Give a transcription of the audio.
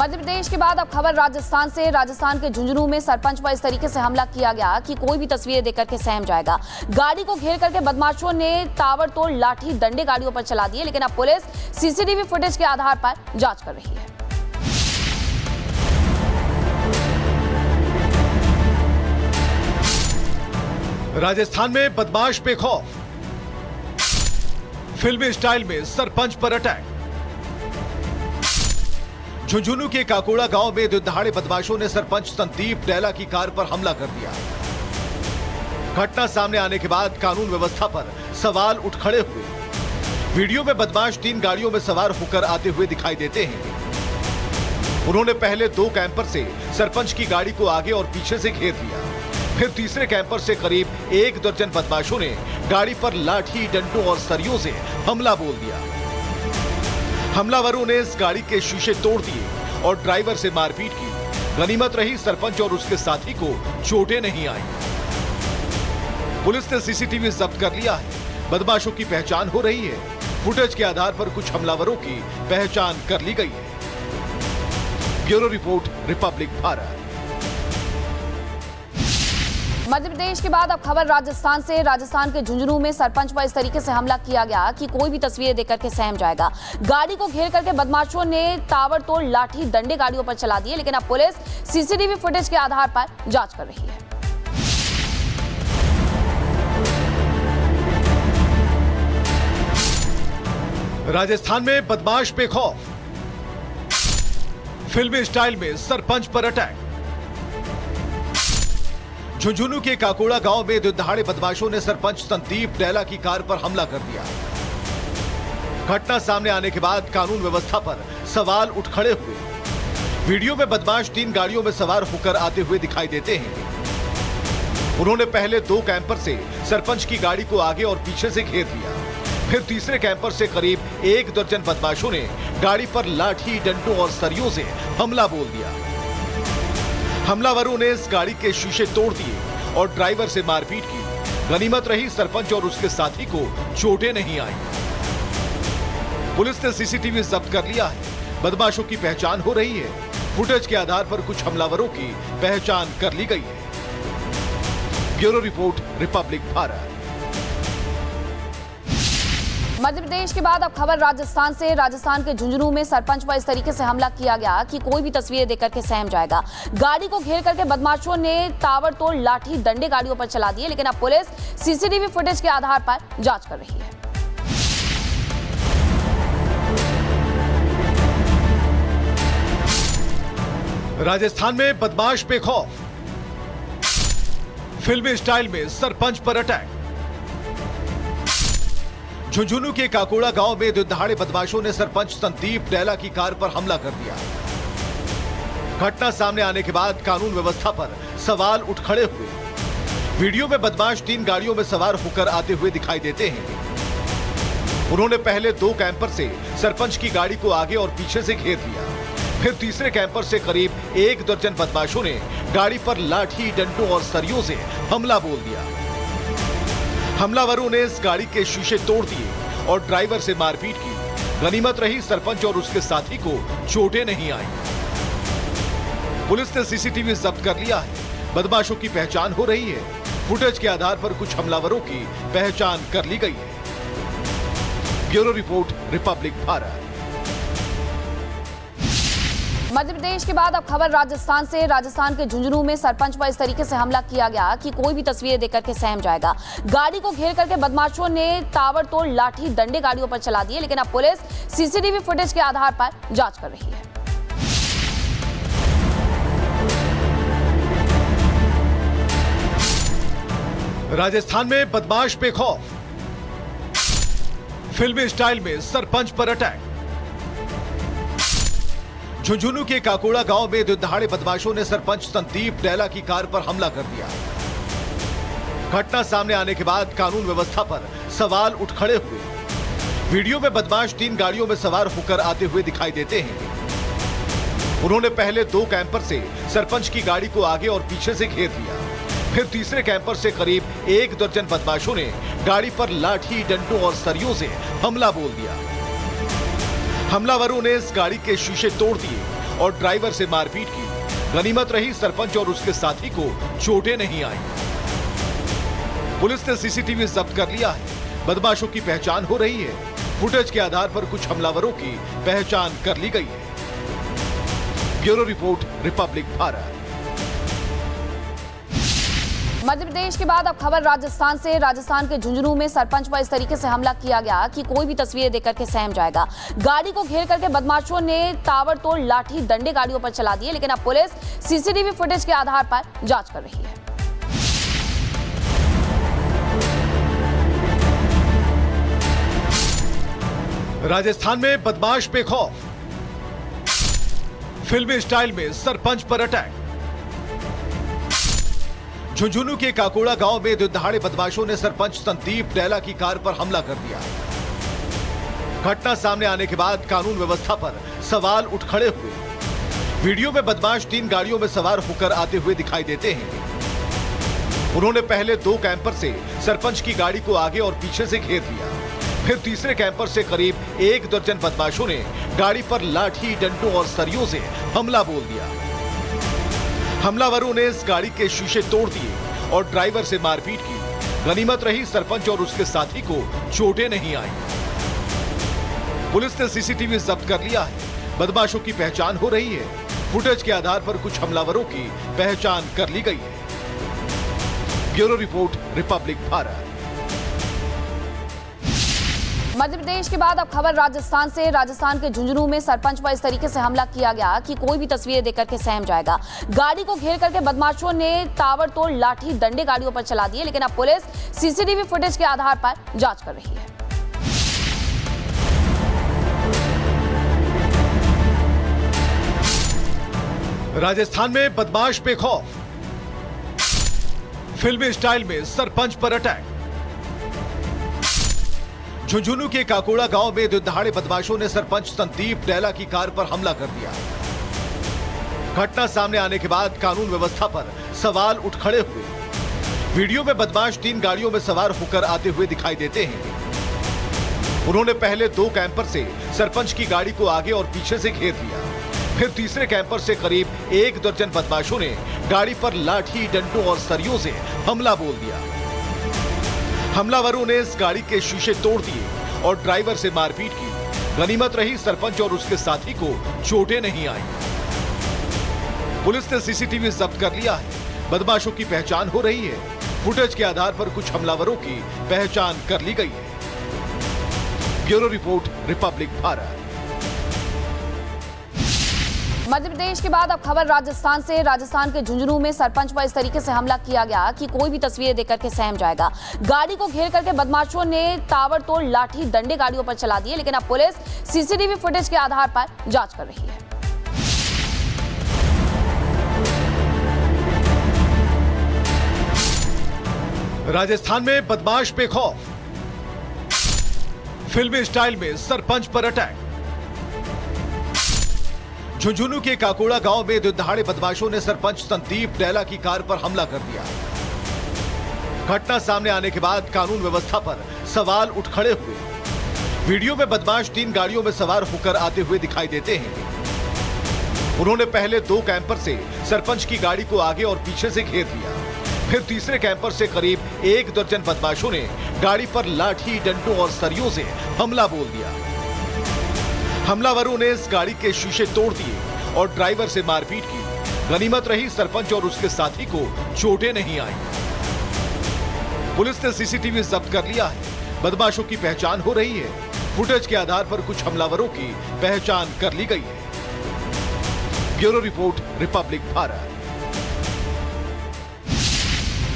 मध्य प्रदेश के बाद अब खबर राजस्थान से। राजस्थान के झुंझुनू में सरपंच पर इस तरीके से हमला किया गया कि कोई भी तस्वीरें देख करके सहम जाएगा। गाड़ी को घेर करके बदमाशों ने ताबड़तोड़ लाठी डंडे गाड़ियों पर चला दिए, लेकिन अब पुलिस सीसीटीवी फुटेज के आधार पर जांच कर रही है। राजस्थान में बदमाश बेखौफ, फिल्मी स्टाइल में सरपंच पर अटैक। झुंझुनू के काकोड़ा गांव में दिनदहाड़े बदमाशों ने सरपंच संदीप डैला की कार पर हमला कर दिया। घटना सामने आने के बाद कानून व्यवस्था पर सवाल उठ खड़े हुए। वीडियो में बदमाश 3 गाड़ियों में सवार होकर आते हुए दिखाई देते हैं। उन्होंने पहले 2 कैंपर से सरपंच की गाड़ी को आगे और पीछे से घेर लिया। फिर तीसरे कैंपर से करीब 1 दर्जन बदमाशों ने गाड़ी पर लाठी, डंडों और सरियों से हमला बोल दिया। हमलावरों ने इस गाड़ी के शीशे तोड़ दिए और ड्राइवर से मारपीट की। गनीमत रही सरपंच और उसके साथी को चोटें नहीं आई। पुलिस ने सीसीटीवी जब्त कर लिया है। बदमाशों की पहचान हो रही है। फुटेज के आधार पर कुछ हमलावरों की पहचान कर ली गई है। Bureau report, Republic Bharat. Madhya Pradesh के बाद अब खबर राजस्थान से। राजस्थान के झुंझुनू में सरपंच पर इस तरीके से हमला किया गया कि कोई भी तस्वीरें देख करके सहम जाएगा। गाड़ी को घेर करके बदमाशों ने ताबड़तोड़ लाठी डंडे गाड़ियों पर चला दिए, लेकिन अब पुलिस सीसीटीवी फुटेज के आधार पर जांच कर रही है। राजस्थान में बदमाश बेखौफ, फिल्मी स्टाइल में सरपंच पर अटैक। झुंझुनू के काकोड़ा गांव में दिनदहाड़े बदमाशों ने सरपंच संदीप डैला की कार पर हमला कर दिया। घटना सामने आने के बाद कानून व्यवस्था पर सवाल उठ खड़े हुए। वीडियो में बदमाश 3 गाड़ियों में सवार होकर आते हुए दिखाई देते हैं। उन्होंने पहले 2 कैंपर से सरपंच की गाड़ी को आगे और पीछे से घेर लिया। फिर तीसरे कैंपर से करीब 1 दर्जन बदमाशों ने गाड़ी पर लाठी, डंडों और सरियों से हमला बोल दिया। हमलावरों ने इस गाड़ी के शीशे तोड़ दिए और ड्राइवर से मारपीट की। गनीमत रही सरपंच और उसके साथी को चोटें नहीं आई। पुलिस ने सीसीटीवी जब्त कर लिया है। बदमाशों की पहचान हो रही है। फुटेज के आधार पर कुछ हमलावरों की पहचान कर ली गई है। Bureau report, Republic Bharat. Madhya Pradesh के बाद अब खबर राजस्थान से। राजस्थान के झुंझुनू में सरपंच पर इस तरीके से हमला किया गया कि कोई भी तस्वीरें देख करके सहम जाएगा। गाड़ी को घेर करके बदमाशों ने ताबड़तोड़ लाठी डंडे गाड़ियों पर चला दिए, लेकिन अब पुलिस सीसीटीवी फुटेज के आधार पर जांच कर रही है। राजस्थान में बदमाश बेखौफ, फिल्मी स्टाइल में सरपंच पर अटैक। झुंझुनू के काकोड़ा गांव में दिनदहाड़े बदमाशों ने सरपंच संदीप डैला की कार पर हमला कर दिया। घटना सामने आने के बाद कानून व्यवस्था पर सवाल उठ खड़े हुए। वीडियो में बदमाश 3 गाड़ियों में सवार होकर आते हुए दिखाई देते हैं। उन्होंने पहले 2 कैंपर से सरपंच की गाड़ी को आगे और पीछे से घेर लिया। फिर तीसरे कैंपर से करीब 1 दर्जन बदमाशों ने गाड़ी पर लाठी, डंडों और सरियों से हमला बोल दिया। हमलावरों ने इस गाड़ी के शीशे तोड़ दिए और ड्राइवर से मारपीट की। गनीमत रही सरपंच और उसके साथी को चोटें नहीं आई। पुलिस ने सीसीटीवी जब्त कर लिया है। बदमाशों की पहचान हो रही है। फुटेज के आधार पर कुछ हमलावरों की पहचान कर ली गई है। Bureau report, Republic Bharat. Madhya Pradesh के बाद अब खबर राजस्थान से। राजस्थान के झुंझुनू में सरपंच पर इस तरीके से हमला किया गया कि कोई भी तस्वीरें देख करके सहम जाएगा। गाड़ी को घेर करके बदमाशों ने ताबड़तोड़ लाठी डंडे गाड़ियों पर चला दिए, लेकिन अब पुलिस सीसीटीवी फुटेज के आधार पर जांच कर रही है। राजस्थान में बदमाश बेखौफ, फिल्मी स्टाइल में सरपंच पर अटैक। झुंझुनू के काकोड़ा गांव में दिनदहाड़े बदमाशों ने सरपंच संदीप डैला की कार पर हमला कर दिया। घटना सामने आने के बाद कानून व्यवस्था पर सवाल उठ खड़े हुए। वीडियो में बदमाश 3 गाड़ियों में सवार होकर आते हुए दिखाई देते हैं। उन्होंने पहले 2 कैंपर से सरपंच की गाड़ी को आगे और पीछे से घेर लिया। फिर तीसरे कैंपर से करीब 1 दर्जन बदमाशों ने गाड़ी पर लाठी, डंडों और सरियों से हमला बोल दिया। हमलावरों ने इस गाड़ी के शीशे तोड़ दिए और ड्राइवर से मारपीट की। गनीमत रही सरपंच और उसके साथी को चोटें नहीं आई। पुलिस ने सीसीटीवी जब्त कर लिया है। बदमाशों की पहचान हो रही है। फुटेज के आधार पर कुछ हमलावरों की पहचान कर ली गई है। Bureau report, Republic Bharat. Madhya Pradesh के बाद अब खबर राजस्थान से। राजस्थान के झुंझुनू में सरपंच पर इस तरीके से हमला किया गया कि कोई भी तस्वीरें देख करके सहम जाएगा। गाड़ी को घेर करके बदमाशों ने ताबड़तोड़ लाठी डंडे गाड़ियों पर चला दिए, लेकिन अब पुलिस सीसीटीवी फुटेज के आधार पर जांच कर रही है। राजस्थान में बदमाश बेखौफ, फिल्मी स्टाइल में सरपंच पर अटैक। झुंझुनू के काकोड़ा गांव में दिनदहाड़े बदमाशों ने सरपंच संदीप डेला की कार पर हमला कर दिया। घटना सामने आने के बाद कानून व्यवस्था पर सवाल उठ खड़े हुए। वीडियो में बदमाश 3 गाड़ियों में सवार होकर आते हुए दिखाई देते हैं। उन्होंने पहले 2 कैंपर से सरपंच की गाड़ी को आगे और पीछे से घेर लिया। फिर तीसरे कैंपर से करीब 1 दर्जन बदमाशों ने गाड़ी पर लाठी, डंडों और सरियों से हमला बोल दिया। हमलावरों ने इस गाड़ी के शीशे तोड़ दिए और ड्राइवर से मारपीट की। गनीमत रही सरपंच और उसके साथी को चोटें नहीं आई। पुलिस ने सीसीटीवी जब्त कर लिया है। बदमाशों की पहचान हो रही है। फुटेज के आधार पर कुछ हमलावरों की पहचान कर ली गई है। Bureau report, Republic Bharat. Madhya Pradesh के बाद अब खबर राजस्थान से। राजस्थान के झुंझुनू में सरपंच पर इस तरीके से हमला किया गया कि कोई भी तस्वीरें देख करके सहम जाएगा। गाड़ी को घेर करके बदमाशों ने ताबड़तोड़ लाठी डंडे गाड़ियों पर चला दिए, लेकिन अब पुलिस सीसीटीवी फुटेज के आधार पर जांच कर रही है। राजस्थान में बदमाश बेखौफ, फिल्मी स्टाइल में सरपंच पर अटैक। झुंझुनू के काकोड़ा गांव में दिनदहाड़े बदमाशों ने सरपंच संदीप डेला की कार पर हमला कर दिया। घटना सामने आने के बाद कानून व्यवस्था पर सवाल उठ खड़े हुए। वीडियो में बदमाश 3 गाड़ियों में सवार होकर आते हुए दिखाई देते हैं। उन्होंने पहले 2 कैंपर से सरपंच की गाड़ी को आगे और पीछे से घेर लिया। फिर तीसरे कैंपर से करीब 1 दर्जन बदमाशों ने गाड़ी पर लाठी, डंडों और सरियों से हमला बोल दिया। हमलावरों ने इस गाड़ी के शीशे तोड़ दिए और ड्राइवर से मारपीट की। गनीमत रही सरपंच और उसके साथी को चोटें नहीं आई। पुलिस ने सीसीटीवी जब्त कर लिया है। बदमाशों की पहचान हो रही है। फुटेज के आधार पर कुछ हमलावरों की पहचान कर ली गई है। Bureau report, Republic Bharat. Madhya Pradesh के बाद अब खबर राजस्थान से। राजस्थान के झुंझुनू में सरपंच पर इस तरीके से हमला किया गया कि कोई भी तस्वीरें देख करके सहम जाएगा। गाड़ी को घेर करके बदमाशों ने ताबड़तोड़ लाठी डंडे गाड़ियों पर चला दिए, लेकिन अब पुलिस सीसीटीवी फुटेज के आधार पर जांच कर रही है। राजस्थान में बदमाश बेखौफ, फिल्मी स्टाइल में सरपंच पर अटैक। झुंझुनू के काकोड़ा गांव में दिनदहाड़े बदमाशों ने सरपंच संदीप डेला की कार पर हमला कर दिया। घटना सामने आने के बाद कानून व्यवस्था पर सवाल उठ खड़े हुए। वीडियो में बदमाश 3 गाड़ियों में सवार होकर आते हुए दिखाई देते हैं। उन्होंने पहले 2 कैंपर से सरपंच की गाड़ी को आगे और पीछे से घेर लिया। फिर तीसरे कैंपर से करीब 1 दर्जन बदमाशों ने गाड़ी पर लाठी, डंडों और सरियों से हमला बोल दिया। हमलावरों ने इस गाड़ी के शीशे तोड़ दिए और ड्राइवर से मारपीट की। गनीमत रही सरपंच और उसके साथी को चोटें नहीं आई। पुलिस ने सीसीटीवी जब्त कर लिया है। बदमाशों की पहचान हो रही है। फुटेज के आधार पर कुछ हमलावरों की पहचान कर ली गई है। Bureau report, Republic Bharat.